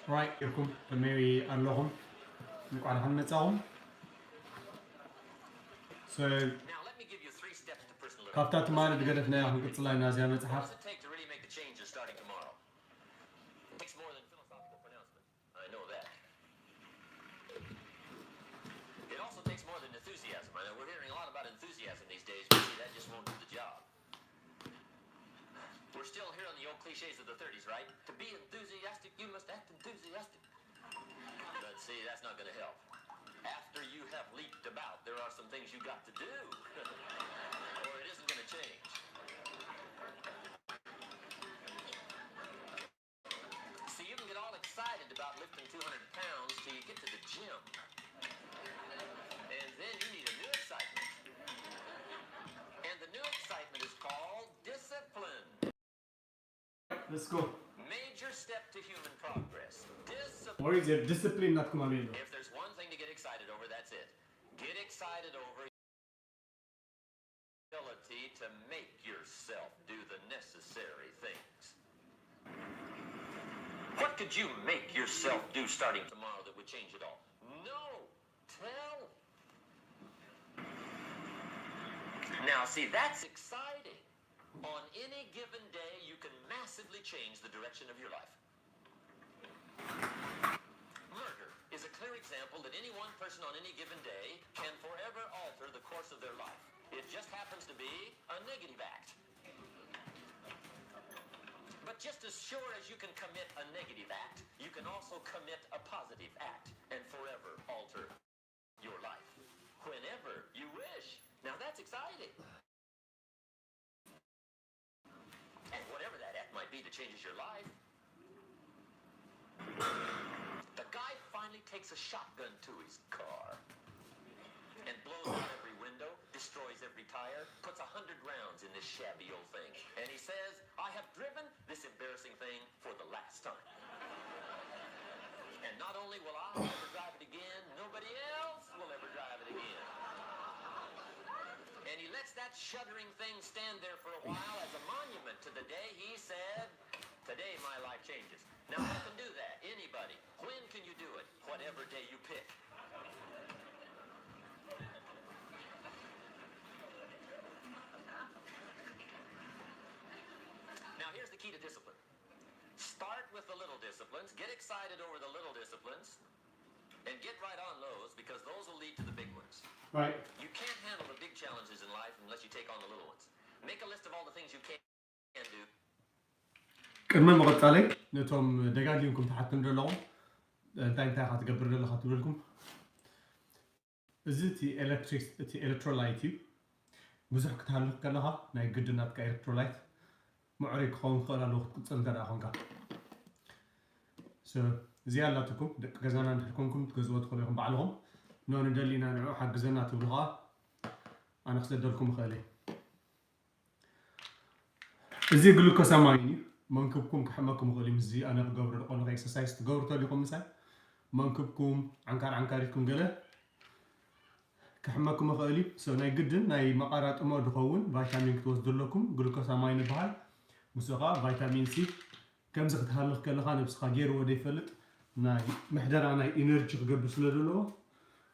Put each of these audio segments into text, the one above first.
Right, يكون maybe اللهم نقول عن نتاعهم. So Now let me give you 3 steps to personal كافتات development. مال بقدرنا ياخذ قصة لنا زي What does متحف. it take to really make the changes starting tomorrow? It takes more than philosophical pronouncement. I know that. It also takes more than enthusiasm. I know we're hearing a lot about enthusiasm these days, but see, that just won't do the job. We're still hearing the old cliches of the 30s, right? To be enthusiastic, you must act enthusiastic. But see, that's not going to help. After you have leaped about, there are some things you got to do, or it isn't going to change. See, you can get all excited about lifting 200 pounds till you get to the gym. And then you need a new excitement. And the new excitement is called discipline. Let's go. Major step to human progress. Discipline. What is it? Discipline not come عليه. If there's one thing to get excited over, that's it. Get excited over the ability to make yourself do the necessary things. What could you make yourself do starting tomorrow that would change it all? No. Tell. Now, see, that's exciting. On any given day, you can massively change the direction of your life. Murder is a clear example that any one person on any given day can forever alter the course of their life. It just happens to be a negative act. But just as sure as you can commit a negative act, you can also commit a positive act and forever alter your life. Whenever you wish. Now that's exciting. And whatever that act might be that changes your life. The guy finally takes a shotgun to his car and blows out every window, destroys every tire, puts 100 rounds in this shabby old thing. And he says, I have driven this embarrassing thing for the last time. And not only will I never drive it again, nobody else will ever drive it again. And he lets that shuddering thing stand there for a while as a monument to the day he said, today my life changes. Now who can do that? Anybody. When can you do it? Whatever day you pick. Now here's the key to discipline. Start with the little disciplines, get excited over the little disciplines, and get right on those because those will lead to the big ones. Right. You can't handle the big challenges in life unless you take on the little ones. Make a list of all the things you can do. ቅድሚ ምቕፃለይ ነቶም ደጋጊምኩም ተሓትም ዘለኹም እንታይ እንታይ ካ ትገብር ዘለኻ ትብልኩም እዚ እቲ ኤሌክትሮላይት እዩ ብዙሕ ክትሃልኽ ከለኻ ናይ ግድናትካ ኤሌክትሮላይት ምዕሩይ ክኸውን ክኽእል ኣለዎ ክትቅፅል እንተደኣ ኮንካ እዚኣ ኣላትኩም ደቂ ገዛና እንድሕር ኮንኩም ትገዝኦ ትኽእሉ ኢኹም ባዕልኹም ኖ ንደሊና ንዕኡ ሓግዘና ትብሉ ከዓ ኣነ ክሰደልኩም ይኽእል እየ እዚ ግሉኮሳማይን እዩ መንክብኩም ክሕመኩም ይኽእል እዩ ምስዚ ኣነ ክገብሮ ዝቆልኹ ኤክሰርሳይዝ ትገብሩ ተሊኹም ምሳይ መንክብኩም ዓንካሪትኩም ገለ ክሕመኩም ይኽእል እዩ ናይ ግድን ናይ መቐራጥሞ ድኸውን ቫይታሚን ክትወስዱ ኣለኩም ግሉኮሳማይን ይበሃል ምስኡ ከዓ ቫይታሚን ሲ ከምዚ ክትሃልኽ ከለኻ ነብስኻ ገይርዎ ደይፈልጥ ናይ ምሕደራ ናይ ኢነርጂ ክገብር ስለ ዘለዎ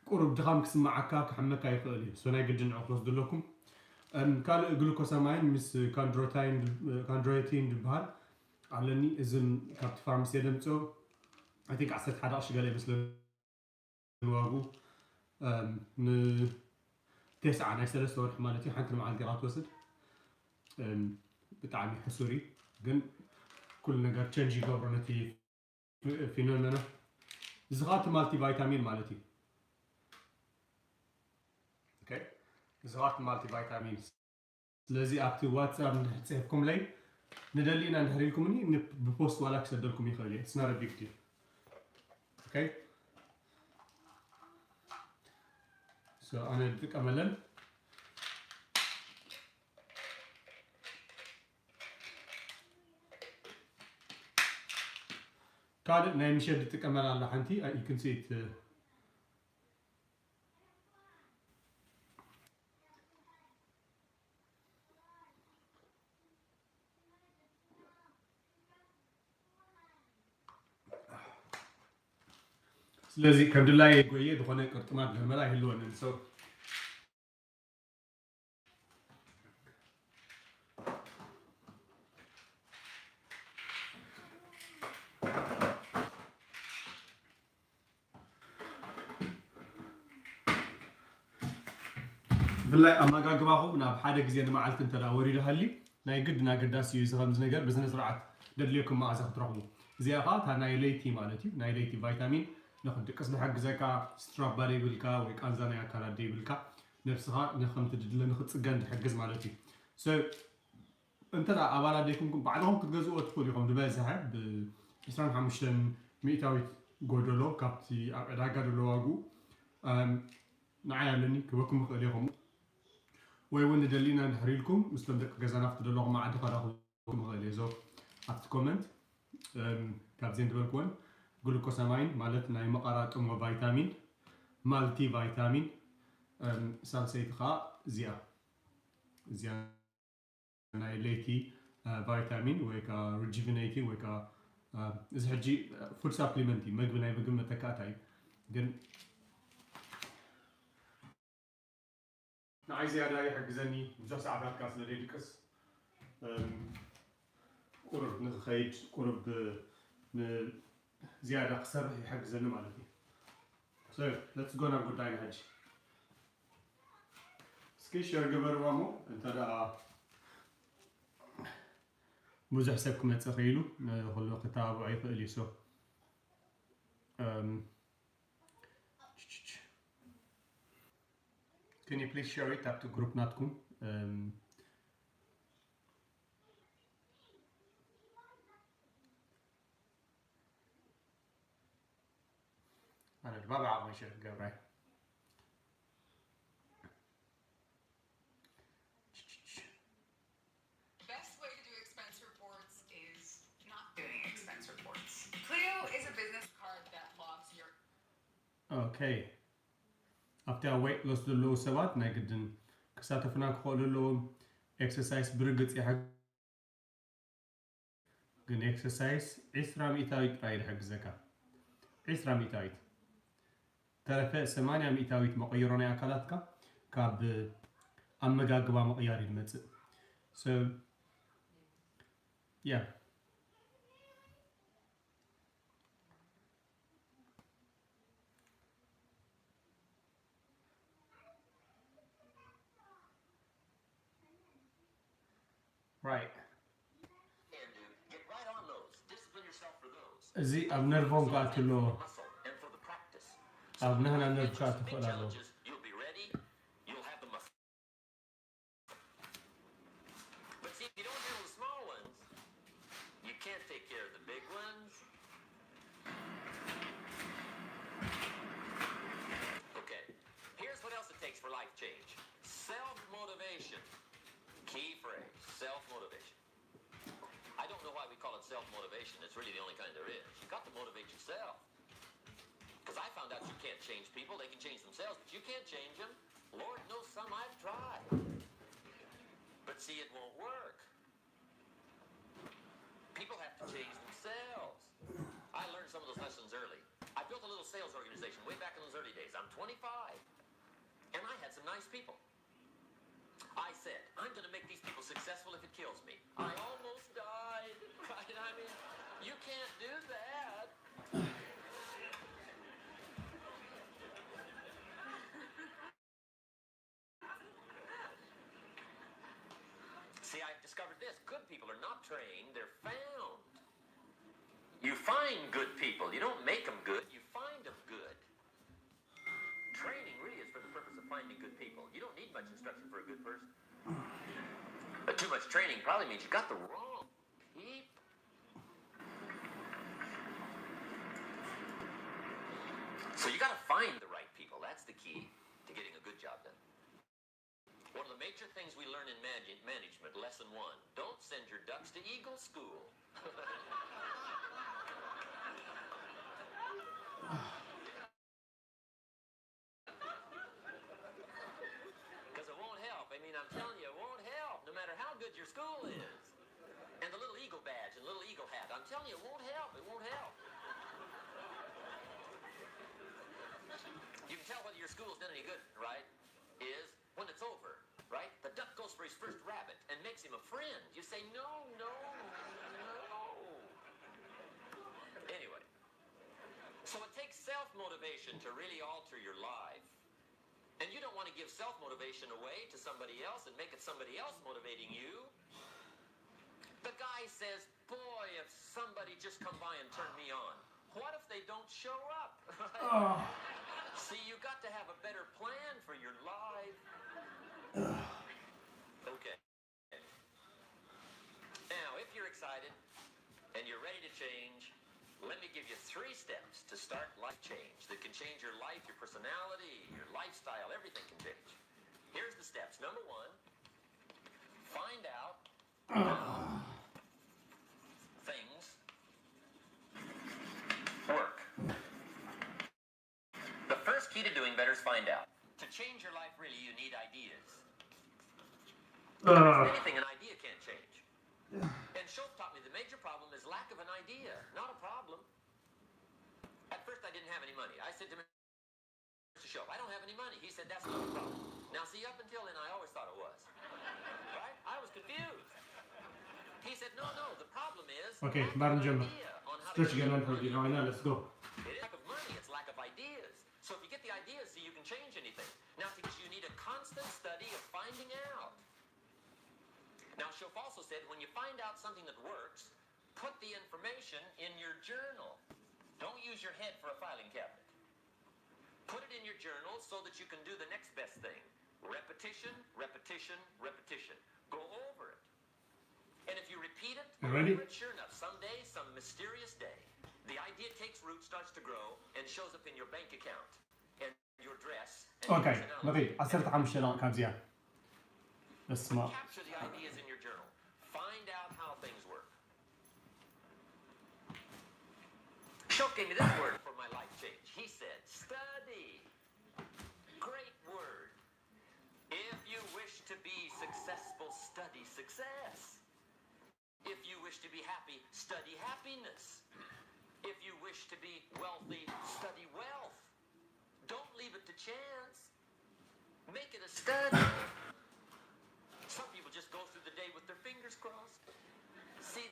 ቁሩብ ድኻም ክስማዓካ ክሕመካ ይኽእል እዩ ናይ ግድን ንዑ ክትወስዱ ኣለኩም ካልእ ግሉኮሳማይን ምስ ካንድሮይቲን ዝበሃል ኣለኒ እዝን ካብቲ ፋርማሲ ደምፅኦ I think 11 ቅርሺ ገለ ይመስለኒ ዋግኡ ንቴስዓ ናይ 3 ወርሒ ማለት እዩ ሓንቲ መዓልቲ ኢኻ ትወስድ ብጣዕሚ ሕሱር እዩ ግን ኩሉ ነገር ቼንጅ ይገብሮ ነቲ ፊኖሜና እዚ ከዓ እቲ ማልቲ ቫይታሚን ማለት እዩ እዚ ከዓ እቲ ማልቲ ቫይታሚን ስለዚ ኣብቲ ዋትስኣፕ እንድሕር ላይ ندلينا نهريلكم مني ببوست ولا كسدلكم يخلي it's not a big deal okay so أنا بدك أملا كاد نايم شد بدك أملا على حنتي you can see it ስለዚህ ከም ድላይ ጎየ ዝኾነ ቅርጥማት ገመላ ይህልወንን ሶ ብላይ ኣመጋግባኹም ናብ ሓደ ግዜ ንመዓልቲ እንተዳ ወሪዱ ሃሊ ናይ ግድን ኣገዳሲ እዩ እዚ ከምዚ ነገር ብስነ ስርዓት ደድልየኩም መዓዛ ክትረኽቡ እዚኣ ከዓ እታ ናይ ለይቲ ማለት እዩ ናይ ለይቲ ቫይታሚን ንክትድቅስ ዝሕግዘካ ስትራባሪ ይብልካ ወይ ቃንዛ ናይ ኣካላት ይብልካ ነፍስኻ ንከምቲ ድድለ ንክትፅገን ዝሕግዝ ማለት እዩ እንተ ኣባላት ደይኩምኩም ባዕልኹም ክትገዝእዎ ትኽእሉ ኢኹም ዝበዝሐ ብ25 ሚእታዊት ጎደሎ ካብቲ ኣብ ዕዳጋ ዘሎ ዋግኡ ንዓይ ኣለኒ ክበኩም ይኽእል ኢኹም ወይ እውን ንደሊና ንድሕር ኢልኩም ምስቶም ደቂ ገዛና ክትደለኹም ዓዲ ከራኽብኩም ይኽእል እየ ኣብቲ ኮመንት ካብዘን ዝበልክዎን ግሉኮሳማይን ማለት ናይ መቐራጥሞ ቫይታሚን ማልቲ ቫይታሚን ሳልሰይቲ ከዓ እዚኣ ናይ ለይቲ ቫይታሚን ወይ ከዓ ሪጁቪኔቲንግ ወይ ከዓ እዚ ሕጂ ፉድ ሳፕሊመንት እዩ ምግቢ ናይ ምግቢ መተካእታ እዩ ግን ንዓይ ዝያዳ ይሕግዘኒ ብዙሕ ሰዓታት ካ ስለዘይድቅስ ቁርብ ንክኸይድ ቁርብ ዝያዳ ክሰርሕ ይሕግዘኒ ማለት እዩ so let's go ናብ ጉዳይና ሕጂ እስኪ ሸር ግበርዋ ሞ እንተ ደኣ ብዙሕ ሰብ ክመፅእ ኽኢሉ ንኩሉ ክተባብዖ ይኽእል እዩ ሶ can you please share it ኣብቲ ግሩፕ ናትኩም أنا الباب عم يشوف قبري Best way to do expense reports is not doing expense reports. Clio is a business card that logs your okay ኣብቲ ኣብ weight loss ዘለዉ ሰባት ናይ ግድን ክሳተፉና ክኽእሉ ኣለዎም ኤክሰርሳይስ ብርግፅ ግን ኤክሰርሳይስ 20 ሚእታዊት ጥራይ ዝሕግዘካ 20 ሚእታዊት ተረፈ 80 ሚእታዊት መቐየሮ ናይ ኣካላትካ ካብ ኣመጋግባ መቕያር እዩ ዝመፅእ so yeah right Get right on those. Discipline yourself for those. እዚ ኣብ ነርቮም ከኣትሎ Muscle and for the practice. ኣብ ንህና ነርቭ Big ከኣትኽእል ኣለዎ challenges, you'll be ready. You'll have the muscle. But see, if you don't handle the small ones, you can't take care of the big ones. Okay, here's what else it takes for life change. Self-motivation. Key phrase, self-motivation. I don't know why we call it self-motivation. It's really the only kind there is. You've got to motivate yourself. Because I found out you can't change people. They can change themselves, but you can't change them. Lord knows some I've tried. But see, it won't work. People have to change themselves. I learned some of those lessons early. I built a little sales organization way back in those early days. I'm 25. And I had some nice people. I said, I'm going to make these people successful if it kills me. I almost died. Right? I mean, you can't do that. See, I've discovered this. Good people are not trained, they're found. You find good people. You don't make them good, you find them good. Training really is for the purpose of finding good people. You don't need much instruction for a good person. But too much training probably means you got the wrong people. So you got to find the right people. That's the key to getting a good job done. One of the major things we learn in management, lesson 1, don't send your ducks to Eagle School. Because it won't help. I mean, I'm telling you, it won't help, no matter how good your school is. And the little eagle badge and little eagle hat, I'm telling you, it won't help. It won't help. can tell whether your school's done any good, right, is when it's over, right? The duck goes for his first rabbit and makes him a friend. You say, no, no, no. Anyway, so it takes self-motivation to really alter your life. And you don't want to give self-motivation away to somebody else and make it somebody else motivating you. The guy says, boy, if somebody just come by and turn me on. What if they don't show up? See, you got to have a better plan for your life. Okay. Now, if you're excited and you're ready to change, let me give you 3 steps to start life change that can change your life, your personality, your lifestyle, everything can change. Here's the steps. Number 1, find out how things work. The first key to doing better is find out. To change your life, really, you need ideas. Anything an idea can't change. And Schultz taught me the major problem is lack of an idea, not a problem. At first, I didn't have any money. I said to Mr. Schultz, I don't have any money. He said, that's not a problem. Now, see, up until then, I always thought it was. Right? I was confused. He said, no, no, the problem is Okay, lack of بعد an نجمع. idea on how to Stretch change again your for life. you know, now let's go. It is lack of money, it's lack of ideas. So if you get the ideas, so you can change anything. Now, you need a constant study of finding out. Now, Schoff also said, when you find out something that works, put the information in your journal. Don't use your head for a filing cabinet. Put it in your journal so that you can do the next best thing. Repetition, repetition, repetition. Go over it. And if you repeat it, You ready? sure enough, someday, some mysterious day, the idea takes root, starts to grow, and shows up in your bank account, and your dress, and Okay, your نظيف. عصرت 5 شهور كان زيادة. اسمع. Capture the ideas in your journal. Find out how things work. Schultz gave me this word for my life change. He said, study. Great word. If you wish to be successful, study success. If you wish to be happy, study happiness. If you wish to be wealthy, study wealth. Don't leave it to chance. Make it a study. Some people just go through the day with their fingers crossed. See,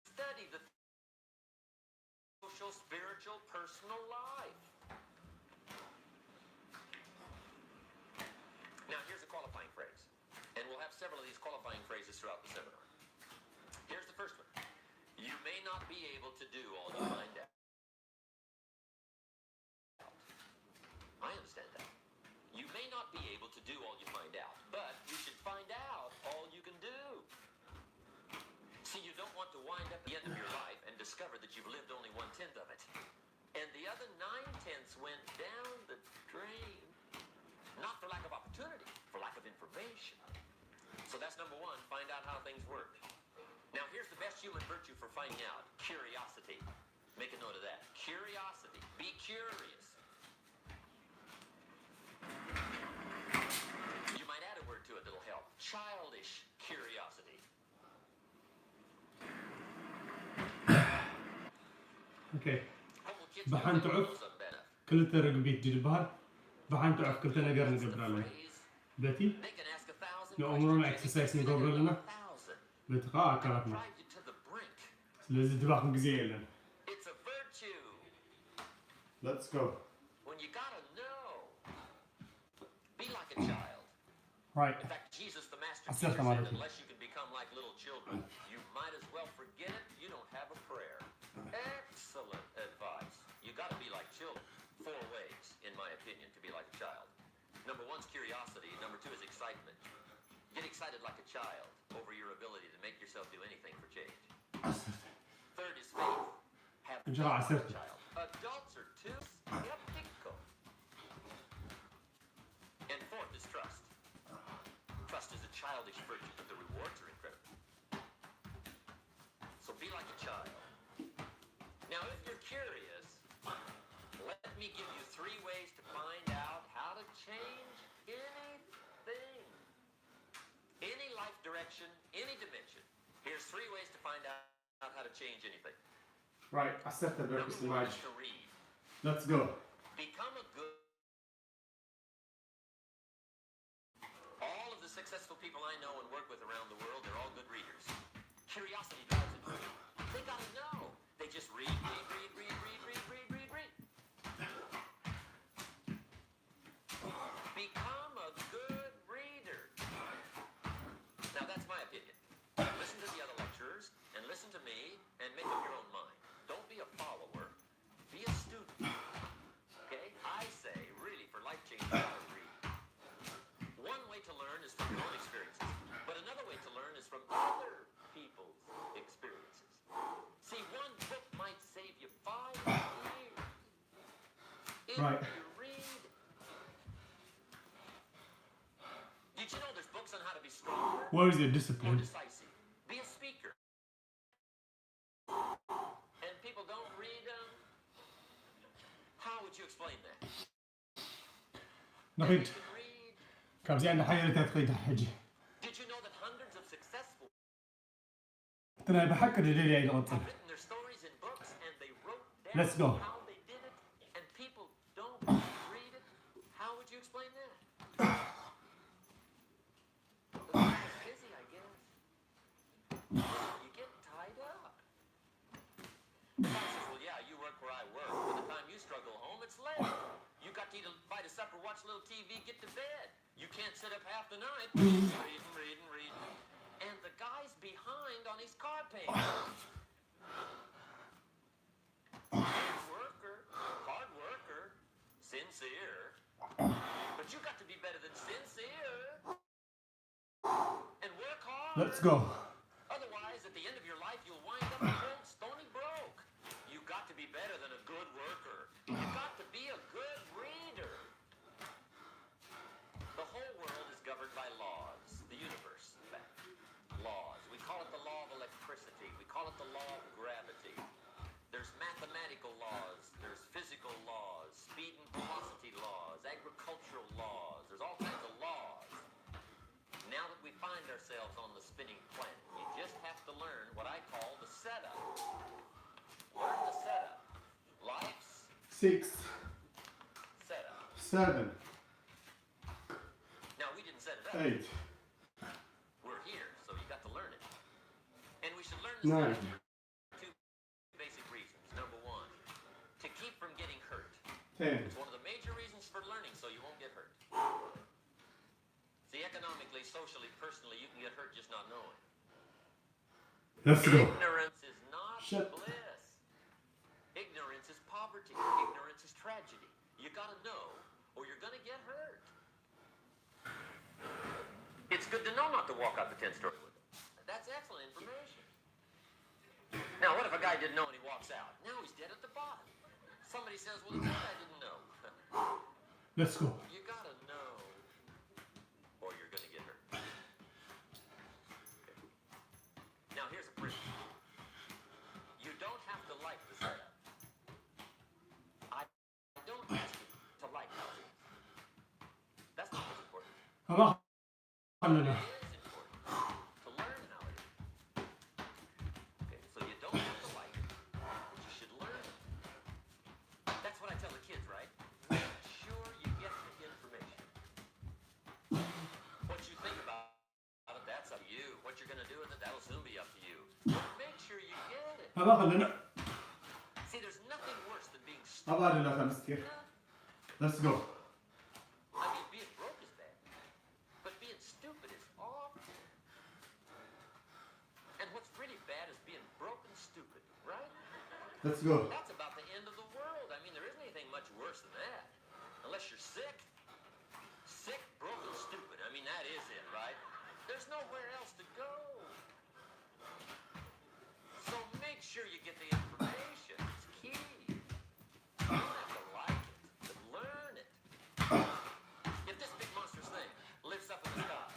study the social, spiritual, personal life. Now, here's a qualifying phrase. And we'll have several of these qualifying phrases throughout the seminar. Here's the first one. You may not be able to do all you find out. I understand that. You may not be able to do all you find out, but you should find out all you can do. See, you don't want to wind up at the end of your life and discover that you've lived only 1/10 of it. And the other 9/10 went down the drain. Not for lack of opportunity, for lack of information. So that's number 1, find out how things work. Now, here's the best human virtue for finding out. Curiosity. Make a note of that. Curiosity. Be curious. You might add a word to it that'll help. Childish curiosity. Okay. What will kids بحن do when they تعرف know something better? كل ترقبيت جد بهار بحن تعرف كل تنقر نقبر عليه. بتي They can ask 1,000 لو عمرنا questions. exercise نقبر لنا 1,000. بتي قاعد كلامنا. Drive you to the brink. لازم تباخن قزيه لنا. It's a virtue. Let's go. When you gotta know. Be like a child. Right. In fact, Jesus the Master أصير Teacher كمان said, أكيد. unless you can become like little children, you might as well forget it. You don't have a prayer. Excellent advice. You got to be like children. 4 ways, in my opinion, to be like a child. Number 1 is curiosity. Number 2 is excitement. Get excited like a child over your ability to make yourself do anything for change. Third is faith. Have إن شاء الله faith like a عسرت. child. Adults are too skeptical. And fourth is trust. Trust is a childish virtue, but the rewards are incredible. So be like a child. Now, if you're curious, let me give you 3 ways to find out how to change anything. Any life direction, any dimension. Here's 3 ways to find out how to change anything. Right. عسرت Number البركس 1 الماج. is to read. Let's go. Become a good. All of the successful people I know and work with around the world, they're all good readers. Curiosity drives it. They gotta know. They just read. Become a good reader. Now that's my opinion. Listen to the other lecturers and listen to me and make up your own mind. Don't be a follower. Be a student. Okay? I say, really, for life change, you gotta read. One way to learn is from your own experiences, but another way to learn is from other people's experiences. See, one book might save you 5 years. If Right. you read. Did you know there's books on how to be stronger? Where is your More discipline? decisive. Be a speaker. And people don't read them. How would you explain that? نقيت They can read. كابزي عندنا حاجة تتقيد حاجة. Did you know that hundreds of successful ترى بحكر الليل يعني have غطر. written their stories in books and they wrote down Let's go. how they did it and people don't read it? How would you explain that? Well, it's busy, I guess. You get tied up. The guy says, well, yeah, you work where I work. By the time you struggle home, it's late. You got to eat a bite of supper, watch a little TV, get to bed. You can't sit up half the night reading. And the guy's behind on his car payment. Hard worker, sincere. But you got to be better than sincere. And work hard. Let's go. Otherwise, at the end of your life, you'll wind up cold, stony broke. You got to be better than a good worker. You got to be a good reader. The whole world is governed by laws. The universe, in fact. Laws. We call it the law of electricity. We call it the law of gravity. There's mathematical laws. There's physical laws. Speed and velocity laws. Agricultural laws. There's all kinds of laws. Now that we find ourselves on the spinning planet, you just have to learn what I call the setup. Learn the setup. Life's 6, setup. 7, Now, we didn't set it up. 8, We're here, so you got to learn it. And we should learn the 9. setup for 2 basic reasons. Number 1, to keep from getting hurt. 10. It's one of the major reasons for learning, so you won't get hurt. See, economically, socially, personally, you can get hurt just not knowing. Let's go. Ignorance is not Shut- bliss. Ignorance is poverty. Ignorance is tragedy. You gotta know, or you're gonna get hurt. It's good to know not to walk out the 10th story window. That's excellent information. Now, what if a guy didn't know and he walks out? Now he's dead at the bottom. Somebody says, well, it's good I didn't know. Let's go. You gotta know, or you're gonna get hurt. Okay. Now here's a principle. You don't have to like the setup. I don't ask you to like how it is. That's not what's important. خلاص. It خلنا. is important to learn how it is. Okay, so you don't have to like it, but you should learn it. That's what I tell the kids, right? Make sure you get the information. What you think about it, that's up to you. What you're going to do with it, that'll soon be up to you. But make sure you get it. هذا خلنا. See, there's nothing worse than being stupid. هذا اللي لا تمسكه. Let's go. I mean, being broke is bad, but being stupid is awful. And what's really bad is being broke and stupid, right? Let's go. That's about the end of the world. I mean, there isn't anything much worse than that. Unless you're sick. Sick, broke, and stupid. I mean, that is it, right? There's nowhere else to go. So make sure you get the information. It's key. You don't have to like it, but learn it. If this big monstrous thing lifts up in the sky,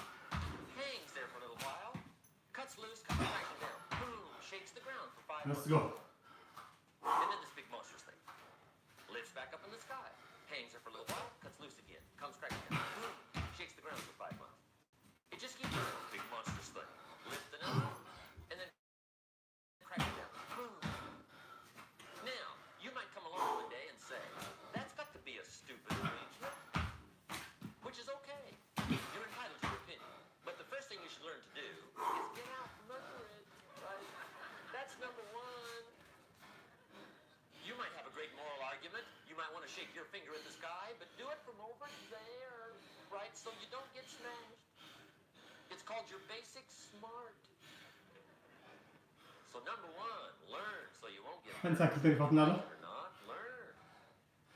hangs there for a little while, cuts loose, comes crashing down, boom, shakes the ground for 5 Let's months. go. And then this big monstrous thing lifts back up in the sky, hangs there for a little while, cuts loose again, comes crashing down, boom, shakes the ground for 5 months. It just keeps going, big monstrous thing, lifting up, and then crashing down, boom. Now, you might come along one day and say, number one. You might have a great moral argument. You might want to shake your finger at the sky, but do it from over there, right? So you don't get smashed. It's called your basic smart. So number one, learn so you won't get hurt. Hansa kıtayı fatnalı. Or not, learn.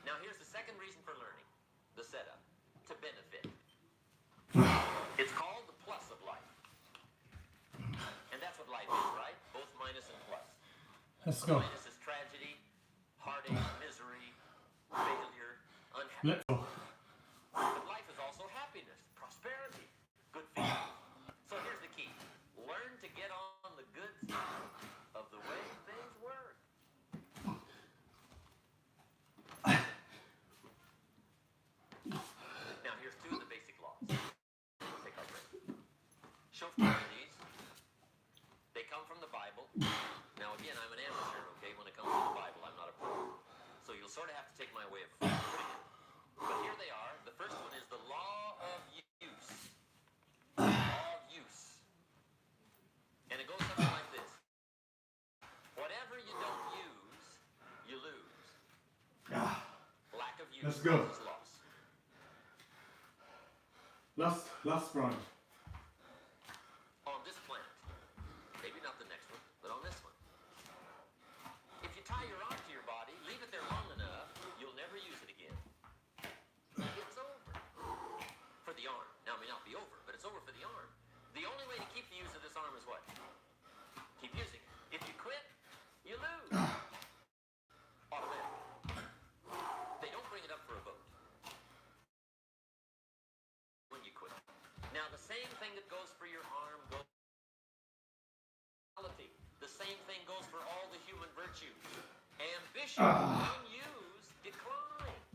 Now here's the second reason for learning. The setup. To benefit. It's called the plus of life. And that's what life is, right? Both minus and plus. Let's go. Minus is tragedy, heartache, misery, failure, unhappiness. Let's go. But life is also happiness, prosperity, good feeling. So here's the key. Learn to get on the good side of the way things work. Now here's two of the basic laws. We'll take our break. Show these. They come from the Bible. Now again, I'm an amateur, okay? When it comes to the Bible, I'm not a pro. So you'll sort of have to take my way of putting it. But here they are. The first one is the law of use. Law of use. And it goes something like this. Whatever you don't use, you lose. Lack of use Let's go. causes loss. Last round. On this planet, maybe not the next one, but on this one. If you tie your arm to your body, leave it there long enough, you'll never use it again. It's over. For the arm. Now, it may not be over, but it's over for the arm. The only way to keep the use of this arm is what? Keep using it. If you quit, you lose. Automatic. They don't bring it up for a vote. When you quit. Now, the same thing that goes for your arm goes. The same thing goes for all the human virtues. Ambition, unused, declines.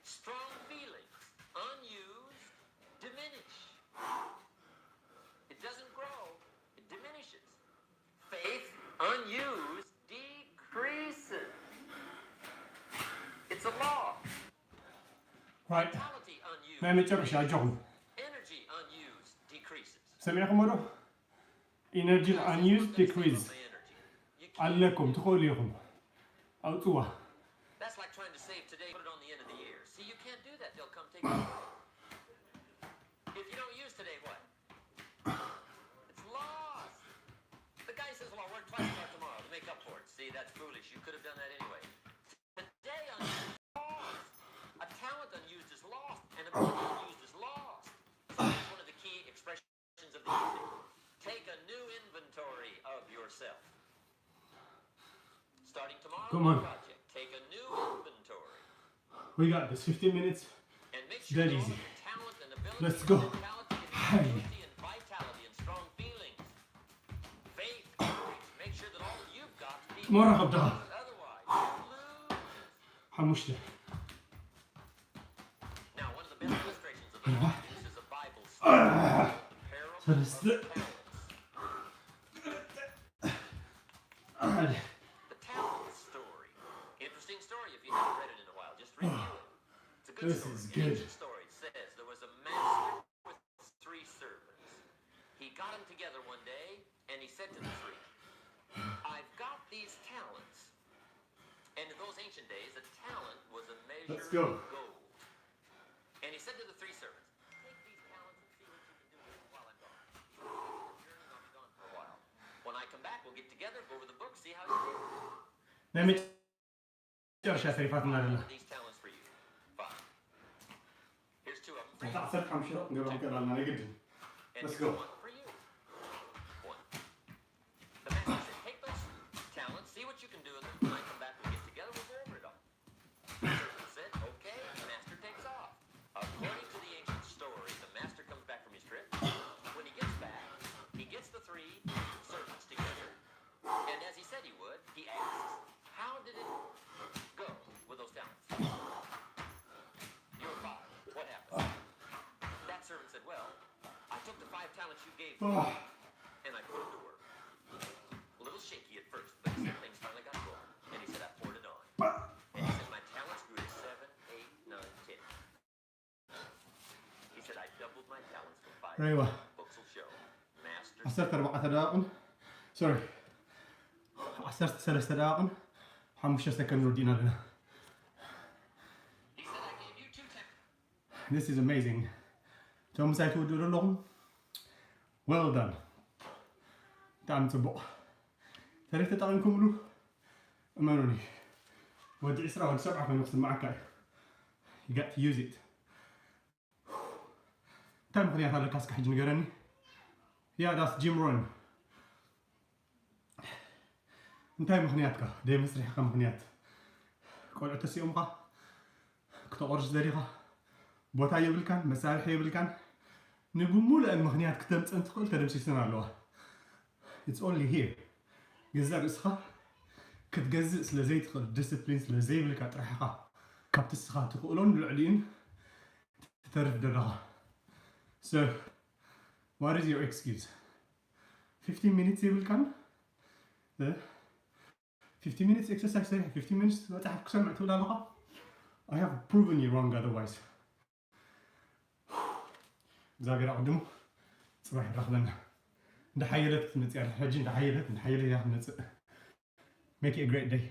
Strong feelings, unused, diminish. It doesn't grow, it diminishes. Faith, unused, decreases. It's a law. Right. Vitality, unused. ما متشرش يا جون. Energy, unused, decreases. سمعكم مرة. Energy unused decrease. عليكم تقوليهم. أو توا. That's like trying to save today, put it on the end of the year. See, you can't do that. They'll come take it away. If you don't use today, what? It's lost. The guy says, well, I'll work twice as hard tomorrow to make up for it. See, that's foolish. You could have done that anyway. Today, unused is lost. A talent unused is lost. An ability unused is lost. So that's one of the key expressions of the evening. Take a new inventory of yourself. Starting tomorrow, Come on. project. Take a new inventory. We got this. 15 minutes. And make It's sure that you easy. have talent and ability, Let's go. mentality and ability and vitality and strong feelings. Faith, courage. Make sure that all you've got to be مرة غبتها. otherwise you lose. حموشته. Now, one of the best illustrations of the law of use is a Bible story. The parable of First. the talents. The talent story. Interesting story if you haven't read it in a while. Just review it. It's a good This story. is An good. ancient story. It says there was a master with 3 servants. He got them together one day and he said to the 3, I've got these talents. And in those ancient days, a talent was a measure Let's go. of gold. And he said to the 3 servants, take these talents and see what you can do with them while I'm gone. I'll be gone for a while. When I come back, we'll get together, go over the book, see how you did. ما متشرش يا سريفات النار. These talents for you. 5. Here's 2 of them for you. تعصب حمشة. نقول كذا لنا نقدر. And Let's here's go. 1 for you. 1. The master said, take those talents, see what you can do with them. When I come back, we'll get together, we'll go over it all. The servant said, okay, the master takes off. According to the ancient story, the master comes back from his trip. When he gets back, he gets the 3 servants together. And as he said he would, he asks, how did it go with those talents? You're 5. What happened? That servant said, well, I took the 5 talents you gave me and I put them to work. A little shaky at first, but he said things finally got going. And he said, I poured it on. And he said, my talents grew to 7, 8, 9, 10. He said, I doubled my talents from 5. أيوة. Books will show. Master عصرت 4 دقائق. sorry 13 دقائق 5 سكند ودينا لنا. He said I gave you 2 10. This is amazing. توم سايتو دور لهم. Well done. تعم صبوا. ثلاثة طعمكم له. أمانوني. ودي إسراء والسبعة في نفس المعكاي. You got to use it. تعم خليها هذا كاسك حج نقرني. Yeah, that's Jim Rohn. انتهي مخنياتك دي مسرح كم مخنيات قول عتسي أمك كتورج زريقة بوتا يبلكان مسارح يبلكان نبو مولى المخنيات كتمت أنت قلت تدمسي سنة اللوه It's only here جزاء إسخا كتجزء سلزي تقول discipline سلزي بلك أطرحها كابت إسخا تقولون بالعلين تترف درها. So what is your excuse? 15 minutes يبلكان 15 minutes exercise 15 minutes لا تحب كسمع تقول هذا I have proven you wrong otherwise. زاقر أقدمه صباح الرخلنا ده حيلت نتسأل حجين ده حيلت يا نتسأل. Make it a great day.